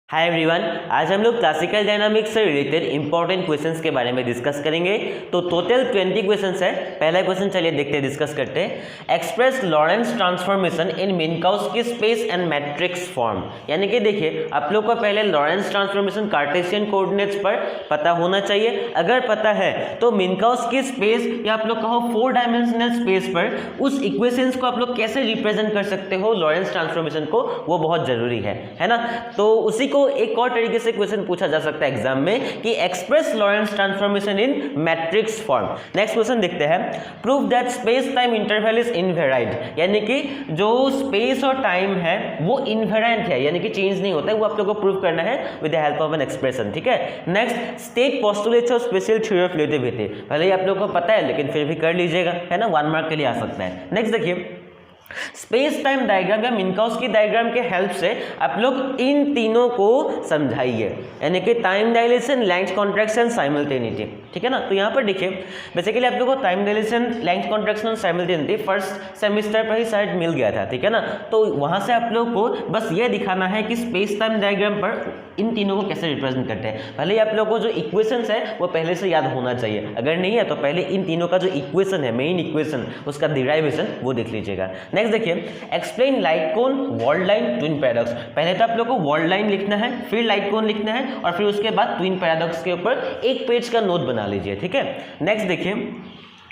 Hi everyone, आज हम लोग क्लासिकल डायनामिक्स से रिलेटेड इंपॉर्टेंट क्वेश्चंस के बारे में डिस्कस करेंगे। तो टोटल 20 क्वेश्चंस है। पहला क्वेश्चन चलिए देखते हैं, डिस्कस करते हैं। Express Lorentz transformation in Minkowski space and matrix form. यानी कि देखिए, आप लोग को पहले लॉरेंस ट्रांसफॉर्मेशन कार्टेशियन कोऑर्डिनेट्स पर पता होना चाहिए। अगर पता है तो मिन्काउस्की स्पेस या आप लोग कहो 4 डायमेंशनल स्पेस पर उस इक्वेशंस को आप लोग कैसे रिप्रेजेंट कर सकते हो लॉरेंस ट्रांसफॉर्मेशन को, वो बहुत जरूरी है ना। तो उसी एक और तरीके से क्वेश्चन पूछा जा सकता है एग्जाम में कि express Lorentz transformation in matrix form. Next question देखते हैं। Prove that space time interval is invariant. यानी कि जो स्पेस और टाइम है वो इनवेराइंट है, यानी कि चेंज नहीं होता है, वो आप लोगों को प्रूव करना है with the help of an expression. ठीक है। Next, state postulates of special theory of relativity. भले ही आप लोगों को पता है लेकिन फिर भी कर लीजिएगा, है ना, 1 मार्क के लिए आ सकता है। नेक्स्ट देखिए, स्पेस टाइम डायग्राम या मिन्काउस्की डायग्राम के हेल्प से आप लोग इन तीनों को समझाइए, यानी कि टाइम डायलेशन, लेंथ कॉन्ट्रैक्शन, साइमल्टेनिटी। ठीक है ना। तो यहाँ पर देखिए, बेसिकली आप लोगों को टाइम डायलेशन, लेंथ कॉन्ट्रैक्शन और साइमल्टेनिटी फर्स्ट सेमेस्टर पर ही शायद मिल गया था। ठीक है ना। तो वहाँ से आप लोगों को बस ये दिखाना है कि स्पेस टाइम डायग्राम पर इन तीनों को कैसे रिप्रेजेंट करते हैं। भले ही आप लोगों को जो इक्वेशंस है वो पहले से याद होना चाहिए, अगर नहीं है तो पहले इन तीनों का जो इक्वेशन है, मेन इक्वेशन, उसका डिराइवेशन वो देख लीजिएगा। नेक्स्ट देखिए, एक्सप्लेन लाइट कोन, वर्ल्ड लाइन, ट्विन पैराडॉक्स। पहले तो आप लोग को वर्ल्ड लाइन लिखना है, फिर लाइट कोन लिखना है और फिर उसके बाद ट्विन पैराडॉक्स के ऊपर एक पेज का नोट बना लीजिए। ठीक है। नेक्स्ट देखिए,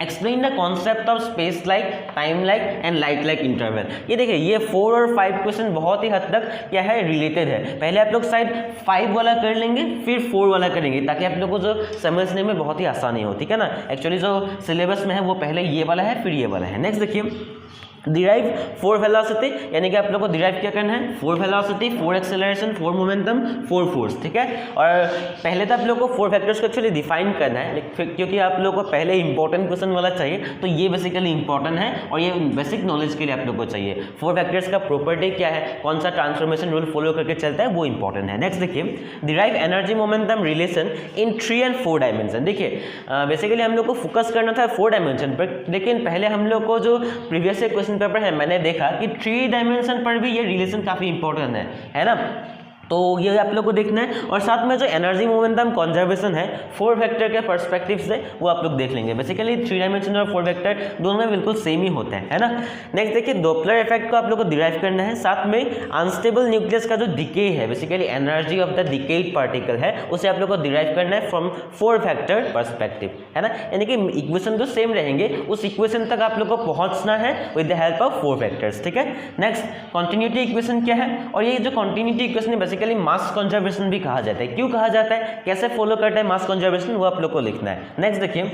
explain the concept of space like, time like and light like interval. ये देखिए, ये 4 और 5 क्वेश्चन बहुत ही हद तक क्या है, रिलेटेड है। पहले आप लोग शायद 5 वाला कर लेंगे, फिर 4 वाला करेंगे, ताकि आप लोगों को जो समझने में बहुत ही आसानी हो। ठीक है ना। एक्चुअली जो सिलेबस में है वो पहले ये वाला है, फिर ये वाला है। नेक्स्ट देखिए, डिराइव 4 वेलोसिटी, यानी कि आप लोगों को डिराइव क्या करना है, 4 वेलोसिटी, 4 एक्सेलरेशन, 4 मोमेंटम, 4 फोर्स। ठीक है। और पहले तो आप लोगों को 4 फैक्टर्स को एक्चुअली डिफाइन करना है, क्योंकि आप लोगों को पहले इंपॉर्टेंट क्वेश्चन वाला चाहिए, तो ये बेसिकली इंपॉर्टेंट है और ये बेसिक नॉलेज के लिए आप लोगों को चाहिए। 4 फैक्टर्स का प्रॉपर्टी क्या है, कौन सा ट्रांसफॉर्मेशन रूल फॉलो करके चलता है, वो इंपॉर्टेंट है। नेक्स्ट देखिए, derive energy momentum relation in 3 and 4 dimension. देखिए, बेसिकली हम लोग को फोकस करना था 4 डायमेंशन पर, लेकिन पहले हम लोग को जो प्रीवियस क्वेश्चन पेपर है मैंने देखा कि 3 डायमेंशन पर भी ये रिलेशन काफी इंपॉर्टेंट है ना। तो ये आप लोग को देखना है और साथ में जो एनर्जी मोमेंटम कंजर्वेशन है 4 वेक्टर के पर्सपेक्टिव से वो आप लोग देख लेंगे। बेसिकली 3 डायमेंशन और 4 वेक्टर दोनों में बिल्कुल सेम ही होते हैं, है ना। नेक्स्ट देखिए, डॉपलर इफेक्ट को आप लोग को डिराइव करना है, साथ में अनस्टेबल न्यूक्लियस का जो डिके है, basically energy of the decade particle है, उसे आप लोग को डिराइव करना है फ्रॉम 4 फैक्टर पर्सपेक्टिव, है ना। यानी कि इक्वेशन तो सेम रहेंगे, उस इक्वेशन तक आप लोग को पहुंचना है with the help of 4 factors. ठीक है। नेक्स्ट, कंटिन्यूटी इक्वेशन क्या है, और ये जो continuity equation basically mass conservation भी कहा जाता है। क्यों कहा जाता है, कैसे फॉलो करता है मास कंजर्वेशन, वो आप लोग को लिखना है। नेक्स्ट देखिए,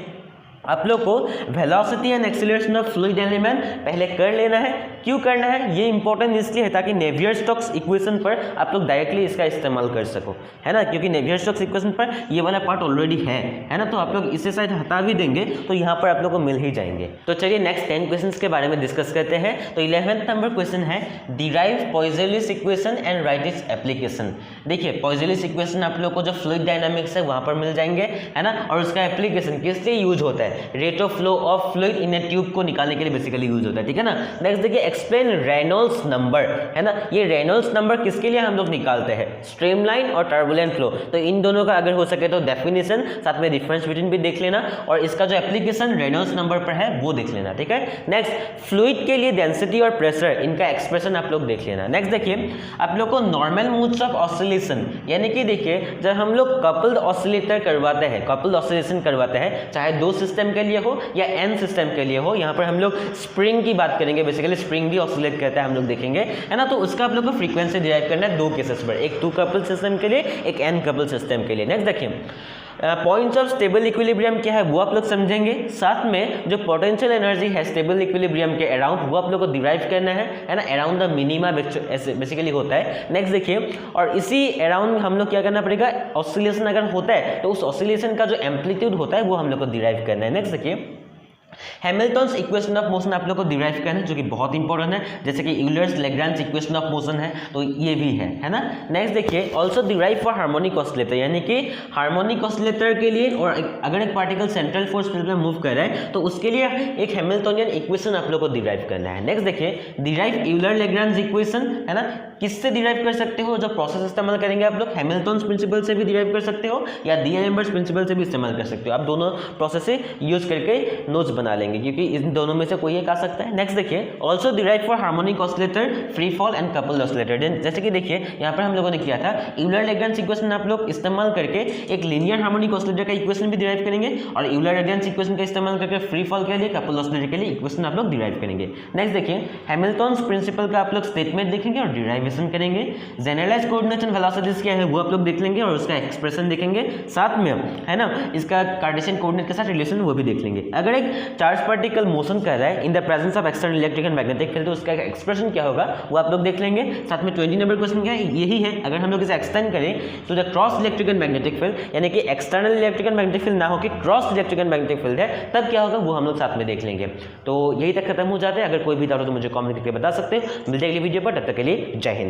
आप लोग को velocity and acceleration of fluid element पहले कर लेना है। क्यों करना है, ये इंपॉर्टेंट इसलिए है ताकि नेवियर-स्टोक्स इक्वेशन पर आप लोग डायरेक्टली इसका इस्तेमाल कर सको, है ना, क्योंकि नेवियर-स्टोक्स इक्वेशन पर ये वाला पार्ट ऑलरेडी है ना। तो आप लोग इसे शायद हटा भी देंगे तो यहाँ पर आप लोग को मिल ही जाएंगे। तो चलिए नेक्स्ट 10 क्वेश्चन के बारे में डिस्कस करते हैं। तो 11th नंबर क्वेश्चन है, derive Poisson's equation and write its application. देखिए, पॉइजनलिस इक्वेशन आप लोग को जो फ्लूइड डायनामिक्स है वहाँ पर मिल जाएंगे, है ना, और उसका एप्लीकेशन किस लिए यूज होता है, rate of flow of fluid in A tube को निकालने के लिए बेसिकली यूज होता है। ठीक है ना। नेक्स्ट देखिए, एक्सप्लेन रेनॉल्ड्स नंबर, है ना। ये रेनॉल्ड्स नंबर किसके लिए हम लोग निकालते हैं, स्ट्रीमलाइन और टर्बुलेंट फ्लो। तो इन दोनों का अगर हो सके तो डेफिनेशन, साथ में डिफरेंस बिटवीन भी देख लेना, और इसका जो एप्लीकेशन रेनॉल्ड्स नंबर पर है वो देख लेना। ठीक है। नेक्स्ट, फ्लूइड के लिए डेंसिटी और प्रेशर, इनका एक्सप्रेशन आप लोग देख लेना। नेक्स्ट देखिए, आप लोग को नॉर्मल मोड्स ऑफ ऑसिलेशन, यानी कि देखिए जब हम लोग कपल्ड ऑसिलेटर करवाते हैं, कपल्ड ऑसिलेशन करवाते हैं, चाहे 2 सिस्टम के लिए हो या n सिस्टम के लिए हो, यहाँ पर हम लोग स्प्रिंग की बात करेंगे, बेसिकली स्प्रिंग भी ऑसिलेट करता है, हम लोग देखेंगे, है ना। तो उसका आप लोग को फ्रीक्वेंसी डिराइव करना है 2 केसेस पर, एक 2 कपल सिस्टम के लिए, एक n कपल सिस्टम के लिए। नेक्स्ट देखिए, पॉइंट्स ऑफ स्टेबल इक्विलिब्रियम क्या है वो आप लोग समझेंगे, साथ में जो पोटेंशियल एनर्जी है स्टेबल इक्विलिब्रियम के अराउंड वो आप लोग को डिराइव करना है ना, अराउंड द मिनिमा बेसिकली होता है। नेक्स्ट देखिए, और इसी अराउंड हम लोग क्या करना पड़ेगा, ऑसिलेशन अगर होता है तो उस ऑसिलेशन का जो एम्पलीट्यूड होता है वो हम लोग को डिराइव करना है। नेक्स्ट देखिए, हैमिल्टन्स इक्वेशन ऑफ मोशन आप लोग को डिराइव करना है, जो कि बहुत इंपॉर्टेंट है, जैसे कि Euler's Lagrange equation of motion है, तो ये भी है ना। नेक्स्ट देखिए, also derive for harmonic oscillator, यानी कि हार्मोनिक ऑसिलेटर के लिए, और अगर एक पार्टिकल सेंट्रल फोर्स फील्ड में मूव कर रहा है तो उसके लिए एक हैमिल्टनियन इक्वेशन आप लोग को डिराइव करना है। नेक्स्ट देखिए, डिराइव यूलर लैग्रेंज इक्वेशन, है ना, किससे डिराइव कर सकते हो, जो प्रोसेस इस्तेमाल करेंगे आप लोग, हैमिल्टन्स प्रिंसिपल से भी डिराइव कर सकते हो या डीएलएम्बर्ट्स प्रिंसिपल से भी इस्तेमाल कर सकते हो। आप दोनों प्रोसेस से यूज करके नोट्स बना लेंगे, क्योंकि इन दोनों में से कोई एक आ सकता है। नेक्स्ट देखिए, also derive for harmonic oscillator, free fall and coupled oscillator. जैसे कि देखिए यहाँ पर हम लोगों ने किया था, यूलर लैग्रेंज इक्वेशन आप लोग इस्तेमाल करके एक लीनियर हार्मोनिक ऑसिलेटर का इक्वेशन भी डिराइव करेंगे, और यूलर लैग्रेंज इक्वेशन का इस्तेमाल करके फ्री फॉल के लिए, कपल्ड ऑसिलेटर के लिए इक्वेशन आप लोग डिराइव करेंगे। नेक्स्ट देखिए, हैमिल्टन्स प्रिंसिपल का आप लोग स्टेटमेंट देखेंगे और डिराइवेशन करेंगे। जनरलाइज्ड कोऑर्डिनेट्स एंड वेलोसिटीज क्या है वो आप लोग देख लेंगे और उसका एक्सप्रेशन देखेंगे, साथ में, है ना, इसका कार्टेशियन कोऑर्डिनेट के साथ रिलेशन वो भी देख लेंगे। अगर एक चार्ज पार्टिकल मोशन कर रहा है in the presence of external electric and magnetic field, तो उसका एक्सप्रेशन क्या होगा वो आप लोग देख लेंगे। साथ में 20 नंबर क्वेश्चन क्या है, यही है, अगर हम लोग इसे एक्सटेंड करें तो the cross electric and magnetic field, यानी कि external electric and magnetic field ना हो कि cross electric and magnetic field है, तब क्या होगा वो हम लोग साथ में देख लेंगे। तो यही तक खत्म हो जाते हैं। अगर कोई भी डाउट हो तो मुझे कमेंट करके बता सकते हैं। मिलते हैं अगली वीडियो पर, तब तक के लिए जय हिंद।